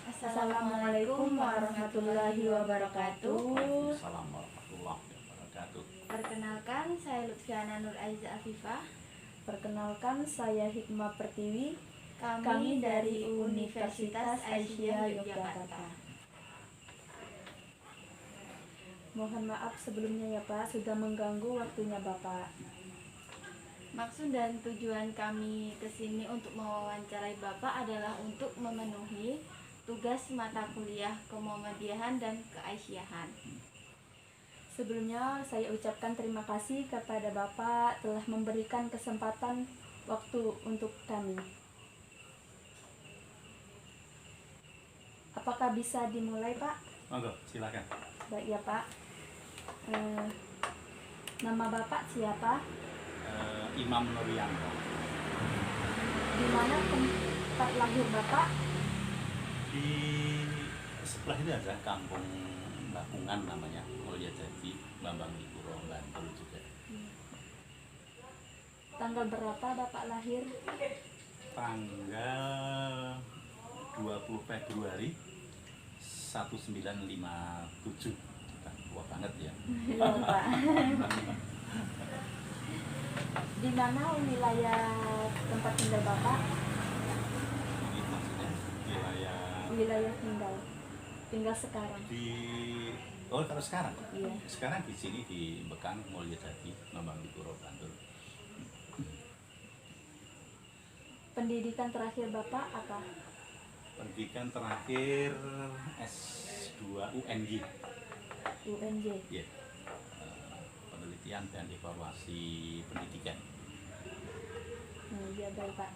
Assalamualaikum warahmatullahi wabarakatuh. Waalaikumsalam warahmatullahi wabarakatuh. Perkenalkan, saya Lutfiana Nur Aiza Afifah. Perkenalkan, saya Hikmah Pertiwi. Kami dari Universitas Aisyah Yogyakarta. Mohon maaf sebelumnya ya Pak, sudah mengganggu waktunya Bapak. Maksud dan tujuan kami ke sini untuk mewawancarai Bapak adalah untuk memenuhi tugas mata kuliah Kemuhammadiyahan dan Keaisyahan. Sebelumnya saya ucapkan terima kasih kepada Bapak telah memberikan kesempatan waktu untuk kami. Apakah bisa dimulai Pak? Monggo, silakan. Baik ya Pak. Nama Bapak siapa? Imam Nuryanto. Di mana tempat lahir Bapak? Di sebelah itu ada kampung Lapungan namanya, Mulyajati, Bambang Dipuro, Bantul juga. Tanggal berapa Bapak lahir? Tanggal 20 Februari 1957. Tua banget ya. Iya Pak. Di mana wilayah tempat tinggal Bapak? Ini maksudnya Wilayah tinggal sekarang. kalau sekarang? Iya. Sekarang di sini di Bekang, Mulyajati, Bambang Dipuro, Bantul. Pendidikan terakhir Bapak apa? Pendidikan terakhir S2 UNJ. UNJ. Ya. Penelitian dan evaluasi pendidikan. Iya baik Pak.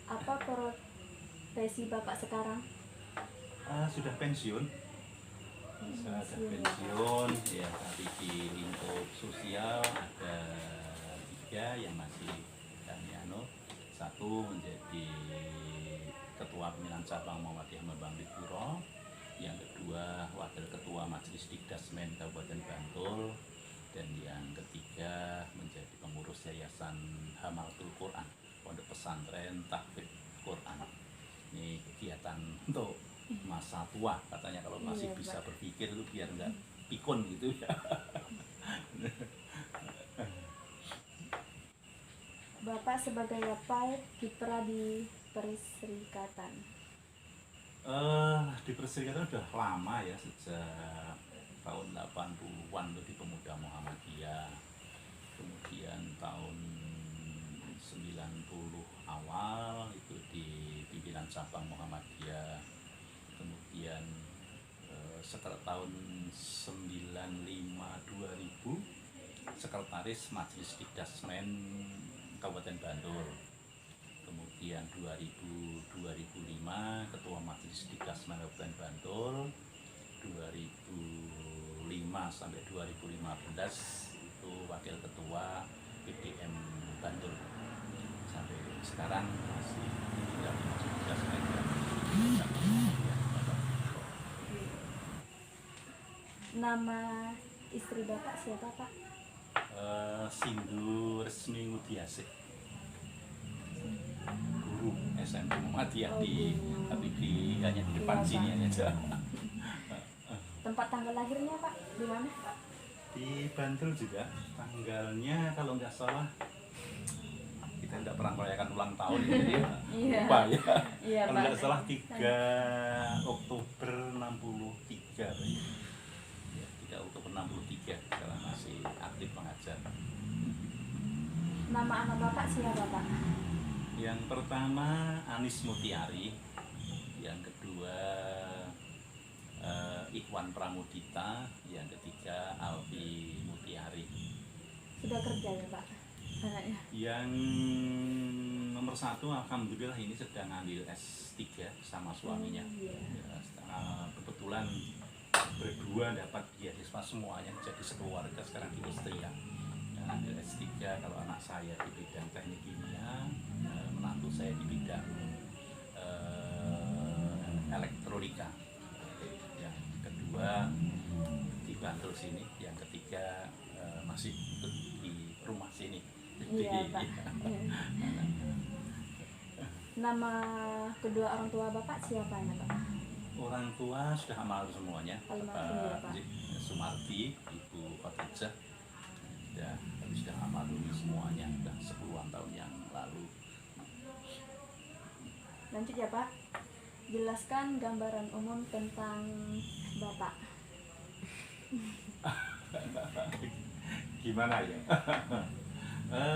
Apa profesi Bapak sekarang? Sudah pensiun. Sudah pensiun, ya, tapi di lingkup sosial ada 3 yang masih kami satu menjadi Ketua Pimpinan Cabang Muhammadiyah Bambang Dipuro, yang kedua Wakil Ketua Majelis Dikdasmen Kabupaten Bantul, dan yang ketiga menjadi pengurus Yayasan Hamalatul Quran Pondok Pesantren Tahfidz Quran. Ini kegiatan untuk masa tua katanya, kalau masih Iya, bisa Pak. berpikir itu biar nggak pikun gitu ya. Bapak sebagai apa kiprah di Perserikatan? Di Perserikatan udah lama ya, sejak tahun 80-an tuh di Pemuda Muhammadiyah, kemudian tahun 90 awal itu di Pimpinan Cabang Muhammadiyah, kemudian setelah tahun 95-2000 Sekretaris Majelis Dikdasmen Kabupaten Bantul, kemudian 2000-2005 Ketua Majelis Dikdasmen Kabupaten Bantul, 2005 sampai 2015 itu Wakil Ketua PDM Bantul, sampai sekarang masih tinggal di Majelis Dikdasmen Nama istri Bapak siapa Pak? Sindu Resmi Mudiasih, guru SMP Muhammadiyah tapi hanya di depan sini aja. Tempat tanggal lahirnya Pak di mana? Di Bantul juga, tanggalnya kalau nggak salah, kita tidak pernah merayakan ulang tahun jadi Iya. lupa ya. Iya Kalau Pak. nggak salah 3 Oktober 63 ya, 3 Oktober 63 sekarang masih aktif mengajar. Nama anak Bapak siapa Pak? Yang pertama Anis Mutiari, yang kedua Ikhwan Pramudita, yang ketiga Alfi Mutiari. Sudah kerja ya Pak? Anaknya. Yang nomor 1 alhamdulillah ini sedang ambil S3 sama suaminya. Iya. Ya, kebetulan berdua dapat beasiswa semuanya, jadi sekeluarga sekarang di Austria. Ambil S3, kalau anak saya di bidang teknik kimia, menantu saya di bidang elektronika. Yang kedua di Bantul sini, yang ketiga masih ikut di rumah sini. Iya Pak. Nama kedua orang tua Bapak siapanya Pak? Orang tua sudah almarhum semuanya, Almarhum ya, Pak. Bapak Sumarti, Ibu Khadijah, sudah almarhum semuanya, sudah 10-an tahun yang lalu. Lanjut ya, Pak. Jelaskan gambaran umum tentang Bapak. Gimana ya?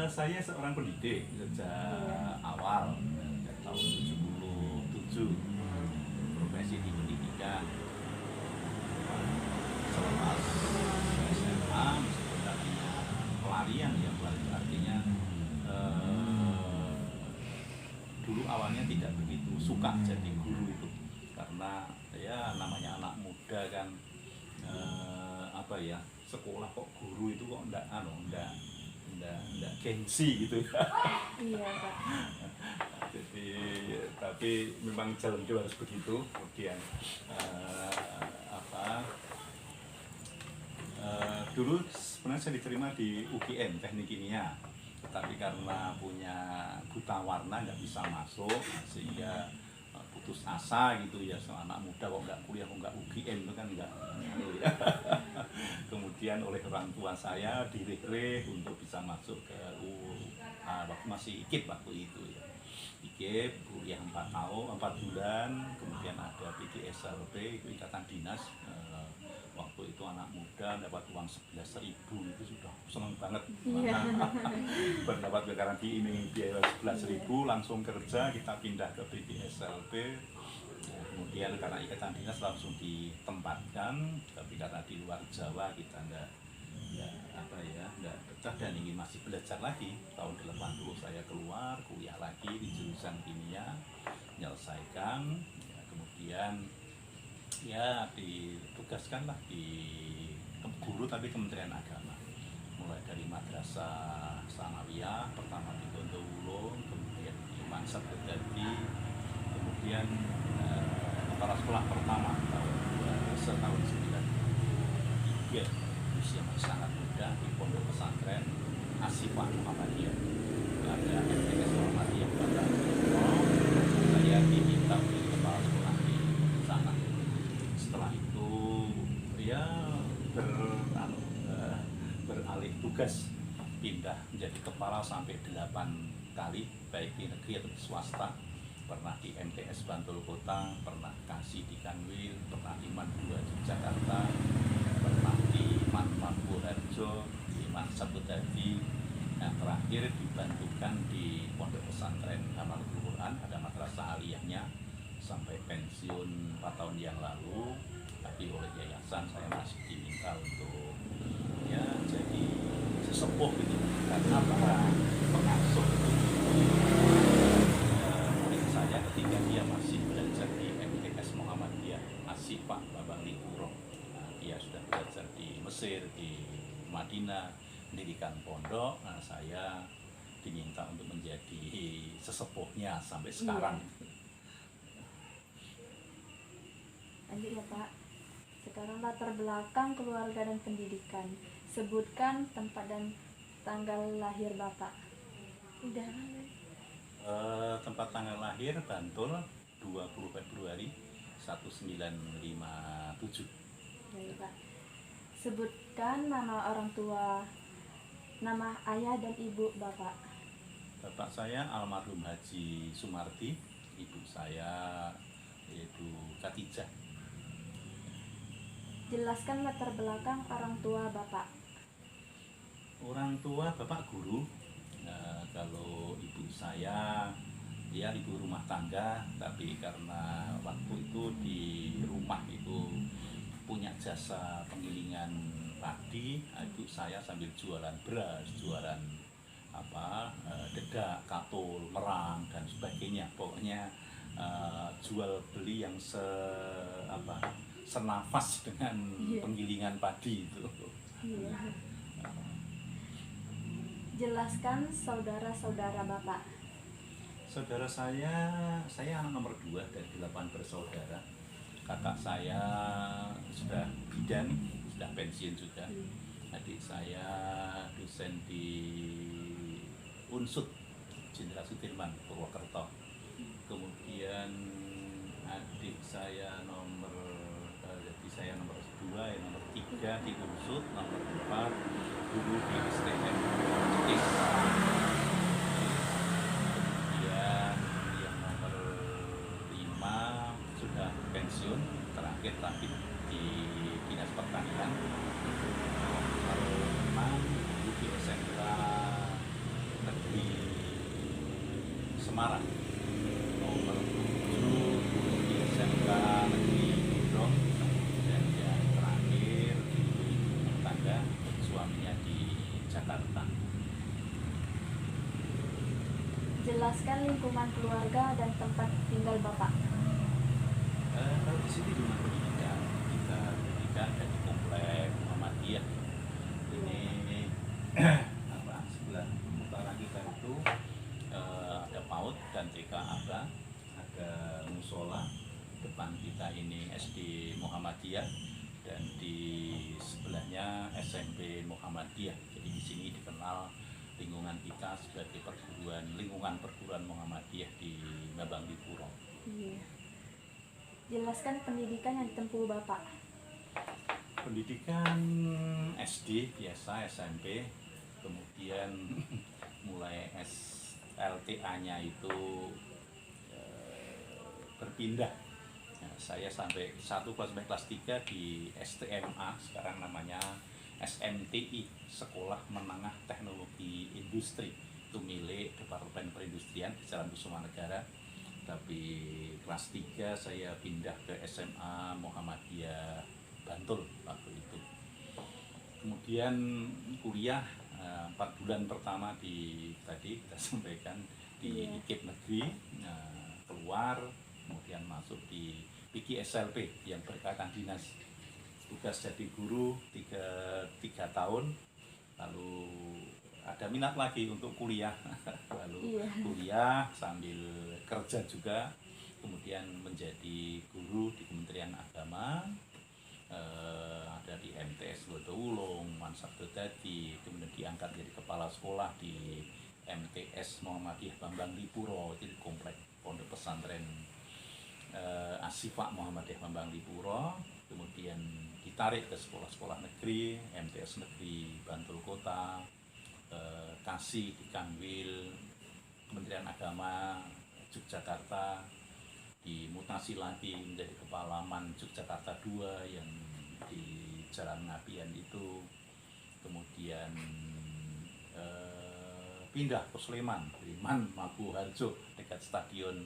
Saya seorang pendidik sejak awal, sejak tahun 77, profesi di pendidikan. Selepas SMA, meskipun tadinya pelarian ya, pelarian artinya dulu awalnya tidak begitu suka jadi guru itu, karena ya namanya anak muda kan, apa ya, sekolah kok guru itu kok enggak gengsi gitu ya. Iya, Pak. Jadi tapi memang jalan itu harus begitu. Kemudian dulu sebenarnya saya diterima di UGM Teknik Kimia, tetapi karena punya buta warna nggak bisa masuk, sehingga putus asa gitu ya. Seorang anak muda kok nggak kuliah, kok nggak UGM, itu kan nggak ya. Kemudian oleh orang tua saya direleh untuk bisa masuk ke waktu masih IKIP waktu itu ya. IKIP kuliah 4 tahun 4 bulan, kemudian ada PGSLP, itu ikatan dinas. Waktu itu anak muda dapat uang 11.000 itu sudah seneng banget. Berdapat karena ini biaya 11.000, langsung kerja, kita pindah ke PGSLP. Kemudian karena ikatan dinas langsung ditempatkan, tapi karena di luar Jawa kita nggak betah dan ingin masih belajar lagi. Tahun 80 saya keluar kuliah lagi di jurusan kimia, menyelesaikan ya, kemudian ya ditugaskanlah di guru tapi Kementerian Agama, mulai dari Madrasah Sanawiyah pertama di Tondowulo, kemudian di Mansab Kedadi, kemudian kepala sekolah pertama setahun 93, usia masih sangat muda, di pondok pesantren Asifah Muhammadiyah, ada MTS Muhammadiyah Batang. Saya diminta menjadi kepala sekolah di sana. Setelah itu ya beralih tugas, pindah menjadi kepala sampai 8 kali, baik di negeri atau di swasta. Pernah di MTS Bantul Kota, pernah kasih di Kanwil, pernah Iman 2 di Jakarta, pernah di Mampu Harjo, di Mansab Kedadi. Yang terakhir dibantukan di pondok pesantren Amal Quran, ada madrasah aliyahnya, sampai pensiun 4 tahun yang lalu. Tapi oleh yayasan saya masih diminta untuk ya jadi sesepuh gitu, karena para pengasuh itu saya ketika dia masih belajar di MTS Muhammadiyah Asifah Babang Lipuro. Dia sudah belajar di Mesir, di Madinah, mendirikan pondok. Saya diminta untuk menjadi sesepuhnya sampai sekarang. Lanjut ya, Pak. Sekarang latar belakang keluarga dan pendidikan. Sebutkan tempat dan tanggal lahir Bapak. Udah. Tempat tanggal lahir Bantul 20 Februari 1957. Ya, Pak. Sebutkan nama orang tua, nama ayah dan ibu Bapak. Bapak saya almarhum Haji Sumarti, ibu saya yaitu Khadijah. Jelaskan latar belakang orang tua Bapak. Orang tua Bapak guru. Kalau ibu saya dia ibu rumah tangga, tapi karena waktu itu di rumah itu punya jasa penggilingan padi, ibu saya sambil jualan beras, jualan dedak, katul, merang dan sebagainya. Pokoknya jual beli yang senafas dengan penggilingan padi itu. Jelaskan saudara-saudara Bapak. Saudara saya anak nomor 2 dari 8 bersaudara. Kakak saya sudah bidan, sudah pensiun juga. Adik saya dosen di Unsud Jenderal Sudirman Purwokerto. Kemudian adik saya nomor jadi saya nomor 2, ya, nomor 3 di Unsut, nomor 4 guru di STM Cetis. Kemudian yang nomor 5 sudah pensiun, terakhir tapi di Dinas Pertanian. Nomor 6 guru di SMK Negeri Semarang. Nomor 7 guru di SMK Negeri Gondrong. Dan yang terakhir ibu rumah tangga, suaminya di Jakarta. Jelaskan lingkungan keluarga dan tempat tinggal Bapak. Kalau di sini rumah pendidikan, kita pendidikan dan di komplek Muhammadiyah. Ini apa, sebelah utara kita itu ada PAUD dan TK ABA, ada musola. Depan kita ini SD Muhammadiyah dan di sebelahnya SMP Muhammadiyah. Jadi di sini dikenal lingkungan kita sebagai lingkungan perguruan Muhammadiyah di Mabanglipuro. Iya. Jelaskan pendidikan yang ditempuh Bapak. Pendidikan SD biasa, SMP, kemudian mulai SLTA-nya itu berpindah. Nah, saya sampai kelas 3 di STMA, sekarang namanya SMTI, Sekolah Menengah Teknologi Industri. Itu milik Departemen Perindustrian di Jalan Kusuma Negara. Tapi kelas 3 saya pindah ke SMA Muhammadiyah Bantul waktu itu. Kemudian kuliah 4 bulan pertama tadi kita sampaikan di IKIP Negeri, keluar kemudian masuk di PIKI SLP yang berkaitan dinas, tugas jadi guru 3 tahun, lalu ada minat lagi untuk kuliah lalu kuliah sambil kerja juga, kemudian menjadi guru di Kementerian Agama, ada di MTS Wudowulung, Mansabdo Dadi, kemudian diangkat jadi kepala sekolah di MTS Muhammadiyah Mabanglipuro, itu di komplek Pondok Pesantren Asyifa Muhammadiyah Mabanglipuro, kemudian ditarik ke sekolah-sekolah negeri, MTS Negeri Bantul Kota, Kasih di Kanwil, Kementerian Agama Yogyakarta, dimutasi lagi menjadi kepala MAN Yogyakarta 2 yang di Jalan Ngapian itu, kemudian pindah ke Sleman, dari MAN Maguharjo dekat stadion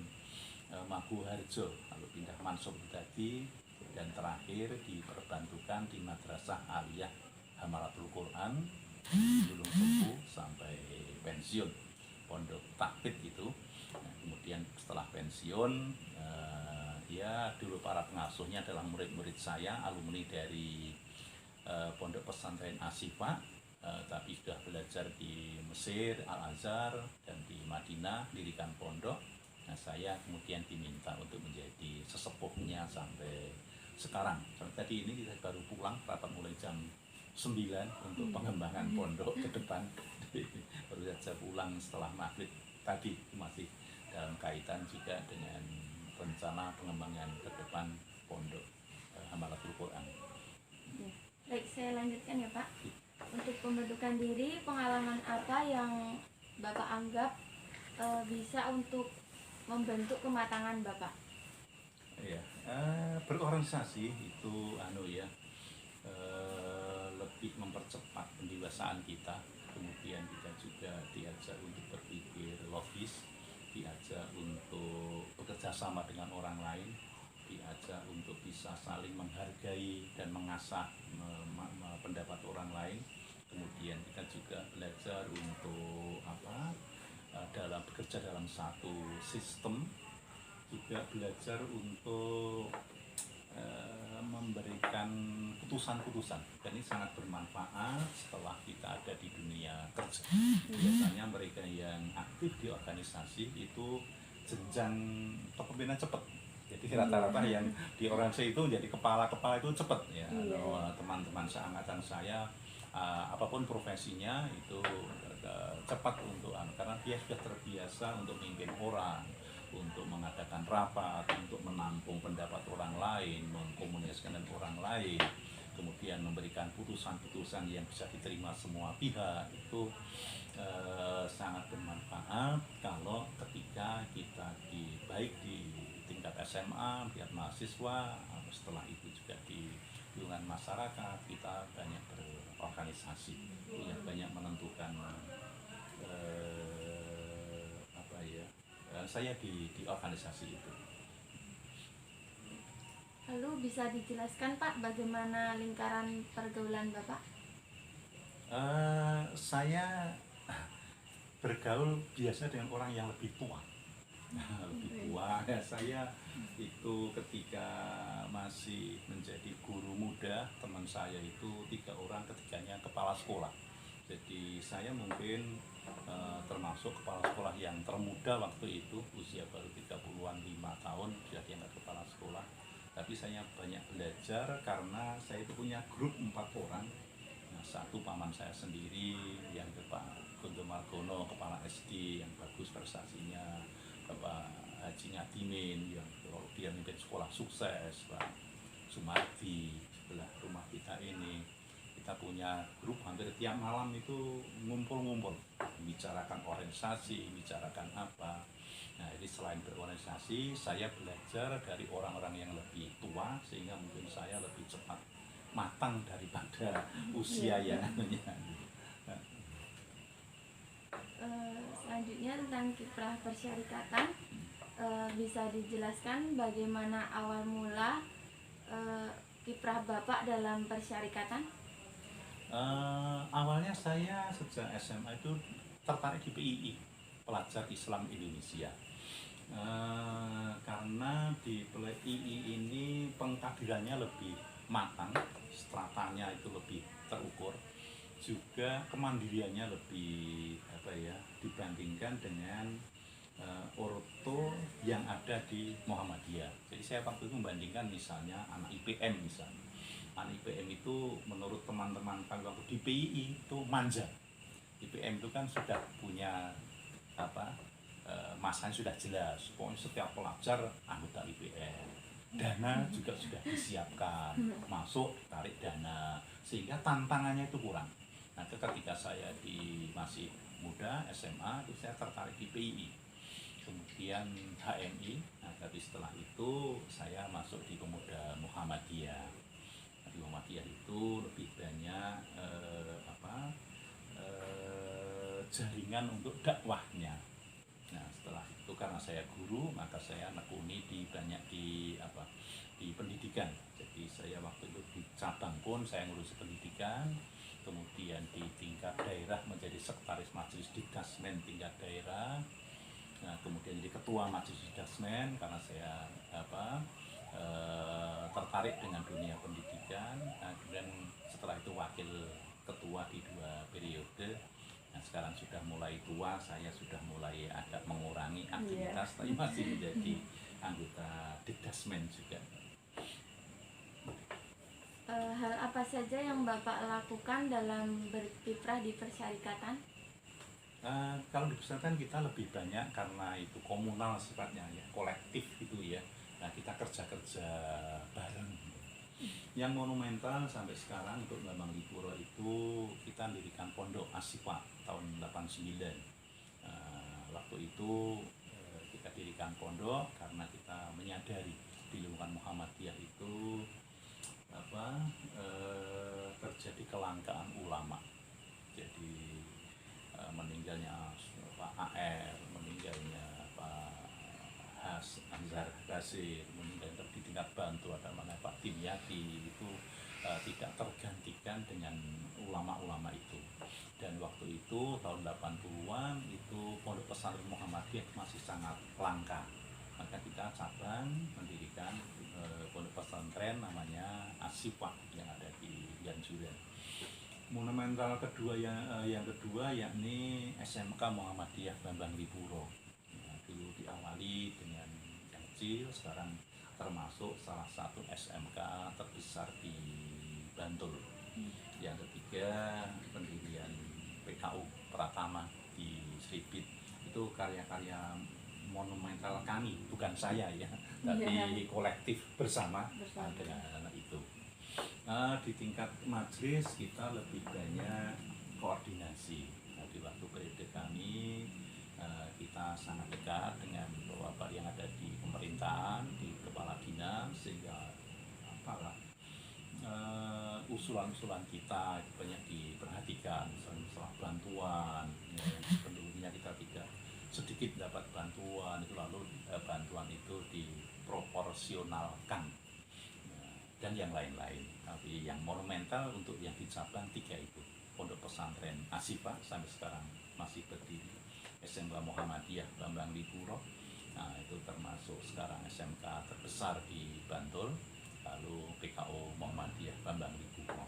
Maguharjo, lalu pindah Mansur Dadi, dan terakhir diperbantukan di Madrasah Aliyah Hamalatul Quran Gunung Sepu sampai pensiun Pondok Takbit itu. Nah, kemudian setelah pensiun ya dulu para pengasuhnya adalah murid-murid saya, alumni dari Pondok Pesantren Asyifa, tapi sudah belajar di Mesir, Al-Azhar, dan di Madinah dirikan pondok. Nah, saya kemudian diminta untuk menjadi sesepuhnya sampai sekarang. Sampai tadi ini kita baru pulang, rapat mulai jam 9 untuk pengembangan pondok ke depan. Baru saja pulang setelah maghrib tadi, masih dalam kaitan juga dengan rencana pengembangan ke depan pondok Hamalatul Quran. Ya. Baik, saya lanjutkan ya Pak. Untuk pembentukan diri, pengalaman apa yang Bapak anggap bisa untuk membentuk kematangan Bapak? Ya, berorganisasi itu lebih mempercepat pendewasaan kita. Kemudian kita juga diajak untuk berpikir logis, diajak untuk bekerja sama dengan orang lain, diajak untuk bisa saling menghargai dan mengasah pendapat orang lain. Kemudian kita juga belajar untuk dalam bekerja dalam satu sistem, juga belajar untuk memberikan putusan-putusan, dan ini sangat bermanfaat setelah kita ada di dunia kerja. Biasanya mereka yang aktif di organisasi itu jenjang kepemimpinan cepat, jadi rata-rata yang di organisasi itu jadi kepala-kepala itu cepat ya. Teman-teman seangkatan saya apapun profesinya itu cepat untuk karena dia sudah terbiasa untuk memimpin orang, untuk mengadakan rapat, untuk menampung pendapat orang lain, mengkomunikasikan dengan orang lain, kemudian memberikan putusan-putusan yang bisa diterima semua pihak, itu sangat bermanfaat kalau ketika kita baik di tingkat SMA, tingkat mahasiswa, setelah itu juga di lingkungan masyarakat kita banyak berorganisasi, ya, banyak menentukan apa ya, saya di organisasi itu. Lalu bisa dijelaskan Pak bagaimana lingkaran pergaulan Bapak? Saya bergaul biasa dengan orang yang lebih tua. Lebih tua. Saya itu ketika masih menjadi guru muda, teman saya itu 3 orang, ketiganya kepala sekolah. Jadi saya mungkin termasuk kepala sekolah yang termuda waktu itu, usia baru 30-an 5 tahun sudah diangkat kepala sekolah. Tapi saya banyak belajar karena saya itu punya grup 4 orang. Nah, satu paman saya sendiri, yang Pak Guntur Margono, kepala SD yang bagus prestasinya, Bapak Haji Ngadimin yang dia mimpin sekolah sukses, Pak Sumardi sebelah rumah kita ini. Kita punya grup hampir tiap malam itu ngumpul-ngumpul, membicarakan organisasi, membicarakan apa. Nah, jadi selain berorganisasi, saya belajar dari orang-orang yang lebih tua sehingga mungkin saya lebih cepat matang daripada usia yang Selanjutnya tentang kiprah persyarikatan, bisa dijelaskan bagaimana awal mula kiprah Bapak dalam persyarikatan? Awalnya saya sejak SMA itu tertarik di PII, Pelajar Islam Indonesia. Karena di PII ini pengkaderannya lebih matang, stratanya itu lebih terukur, juga kemandiriannya lebih dibandingkan dengan orto yang ada di Muhammadiyah. Jadi saya waktu itu membandingkan misalnya anak IPM misalnya. Anak IPM itu menurut teman-teman kami waktu di PII itu manja. IPM itu kan sudah punya masanya sudah jelas, pokoknya setiap pelajar anggota IPM, dana juga sudah disiapkan, masuk tarik dana, sehingga tantangannya itu kurang. Nah, ketika saya masih muda SMA itu saya tertarik di PII, kemudian HMI. Nah, tapi setelah itu saya masuk di Pemuda Muhammadiyah. Di Muhammadiyah itu lebih banyak jaringan untuk dakwahnya. Nah, setelah itu karena saya guru, maka saya nekuni banyak di pendidikan. Jadi saya waktu itu di cabang pun saya ngurusi pendidikan, kemudian di tingkat daerah menjadi sekretaris majelis dikdasmen tingkat daerah. Nah, kemudian jadi ketua majelis dikdasmen karena saya tertarik dengan dunia pendidikan. Nah, kemudian setelah itu wakil ketua di 2 periode. Nah, sekarang sudah mulai tua, saya sudah mulai agak mengurangi aktivitas, tapi masih menjadi anggota dikdasmen juga. Hal apa saja yang Bapak lakukan dalam berkiprah di persyarikatan? Kalau di persyarikatan kita lebih banyak karena itu komunal sifatnya, ya, kolektif gitu ya. Nah, kita kerja-kerja bareng. Yang monumental sampai sekarang untuk Bambang Lipuro itu kita mendirikan Pondok Asyifa tahun 89. Waktu itu kita dirikan pondok karena kita menyadari di lingkungan Muhammadiyah itu terjadi kelangkaan ulama. Jadi meninggalnya Pak AR, meninggalnya Pak Anzar Basir, kemudian di tingkat Bantu ada mana Pak Dimyati, itu tidak tergantikan dengan ulama-ulama itu. Dan waktu itu tahun 80-an itu Pondok Pesantren Muhammadiyah masih sangat langka, maka kita cabang mendirikan pondok pesantren namanya Asyifa yang ada di Ganjuran. Monumental kedua yang kedua yakni SMK Muhammadiyah Bambang Lipuro. Dulu diawali dengan yang kecil, sekarang termasuk salah satu SMK terbesar di Bantul. Yang ketiga pendirian PKU Pratama di Sribit. Itu karya-karya monumental kami, bukan saya ya, tapi kolektif bersama ada itu. Di tingkat majelis kita lebih banyak koordinasi. Nah, di waktu periode kami kita sangat dekat dengan bapak yang ada di pemerintahan, di kepala dinas, sehingga apalah usulan-usulan kita banyak diperhatikan, misalnya masalah bantuan, ya, penduduknya kita tidak sedikit dapat bantuan itu, lalu bantuan itu diproporsionalkan, ya, dan yang lain-lain. Tapi yang monumental untuk yang di cabang 3 itu, Pondok Pesantren Asyifa sampai sekarang masih berdiri, SMK Muhammadiyah Bambang Lipuro, nah itu termasuk sekarang SMK terbesar di Bantul, lalu PKO Muhammadiyah Bambang Lipuro.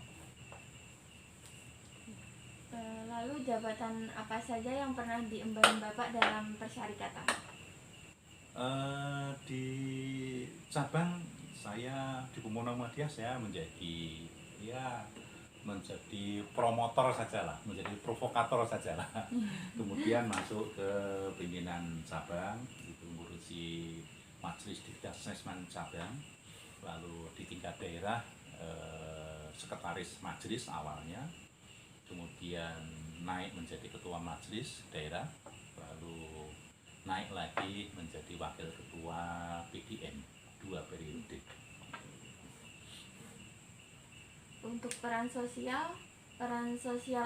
Lalu jabatan apa saja yang pernah diemban Bapak dalam persyarikatan? Di cabang saya di Pemuda Muhammadiyah saya menjadi promotor sajalah, menjadi provokator sajalah. Kemudian masuk ke pimpinan cabang, itu ngurusi majelis Dikdasesman cabang, lalu di tingkat daerah sekretaris majelis awalnya, kemudian naik menjadi ketua majelis daerah, lalu naik lagi menjadi wakil ketua PDM 2 periode. Untuk peran sosial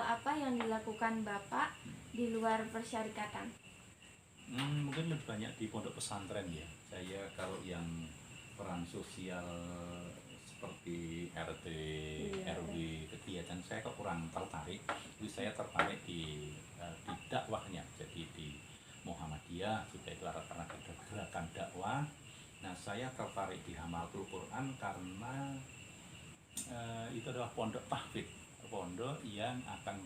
apa yang dilakukan Bapak di luar persyarikatan? Mungkin lebih banyak di pondok pesantren ya. Saya kalau yang peran sosial seperti RT, RW, kegiatan saya kok kurang tertarik. Jadi saya tertarik di dakwahnya. Jadi di Muhammadiyah juga itu karena gerakan dakwah. Nah, saya tertarik di Hamalatul Quran karena itu adalah pondok tahfidz, pondok yang akan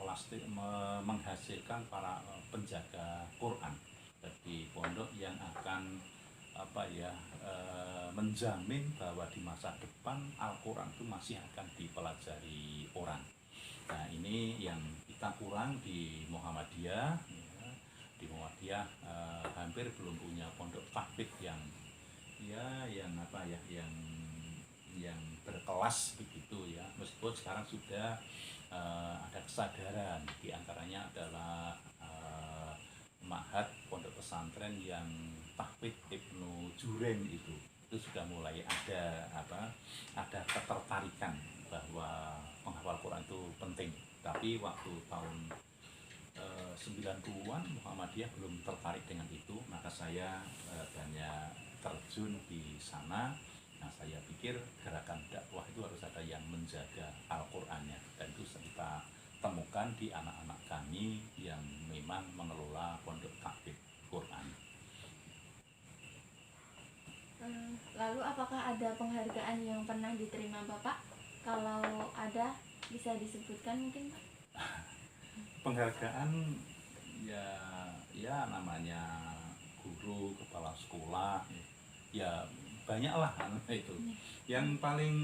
menghasilkan para penjaga Quran. Jadi pondok yang akan menjamin bahwa di masa depan Al-Quran itu masih akan dipelajari orang. Nah, ini yang kita kurang di Muhammadiyah. Ya. Di Muhammadiyah hampir belum punya pondok tahfidz yang berkelas begitu ya. Meskipun sekarang sudah ada kesadaran, diantaranya adalah Ma'had Pondok Pesantren yang tahfidz Ibnu Jurem itu sudah mulai ada ketertarikan bahwa menghafal Quran itu penting. Tapi waktu tahun 90-an Muhammadiyah belum tertarik dengan itu, maka saya banyak terjun di sana. Nah, saya pikir gerakan dakwah itu harus ada yang menjaga Al-Qur'annya, dan itu kita temukan di anak-anak kami yang memang mengelola pondok tahfidz Quran. Lalu apakah ada penghargaan yang pernah diterima Bapak? Kalau ada, bisa disebutkan mungkin Pak? Penghargaan ya namanya guru, kepala sekolah, ya banyaklah itu. Yang paling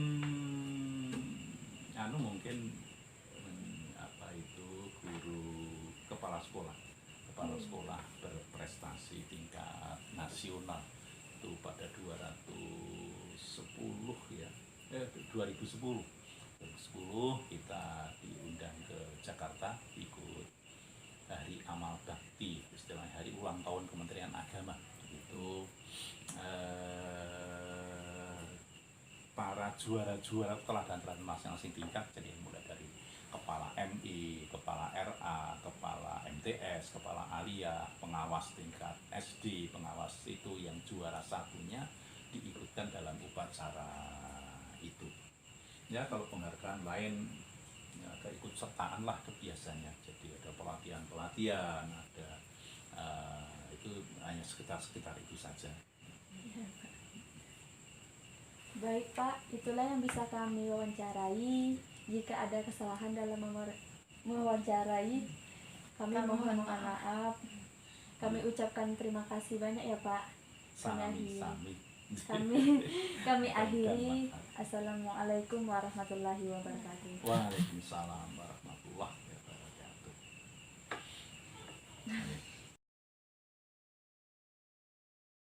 mungkin guru kepala sekolah berprestasi tingkat nasional itu pada 2010 kita diundang ke Jakarta ikut Hari Amal Bakti, istilahnya hari ulang tahun Kementerian Agama. Itu para juara-juara teladan masing-masing tingkat, jadi mulai dari kepala MI, kepala RA, kepala MTS, kepala Aliyah, pengawas tingkat SD, pengawas itu yang juara satunya diikutkan dalam upacara itu. Ya, kalau penghargaan lain ya, keikutsertaan lah kebiasaannya. Jadi ada pelatihan, ada itu hanya sekitar itu saja. Baik Pak, itulah yang bisa kami wawancarai. Jika ada kesalahan dalam mewawancarai, kami mohon maaf. Kami ucapkan terima kasih banyak ya Pak. Kami akhiri. Assalamualaikum warahmatullahi wabarakatuh. Waalaikumsalam warahmatullahi wabarakatuh.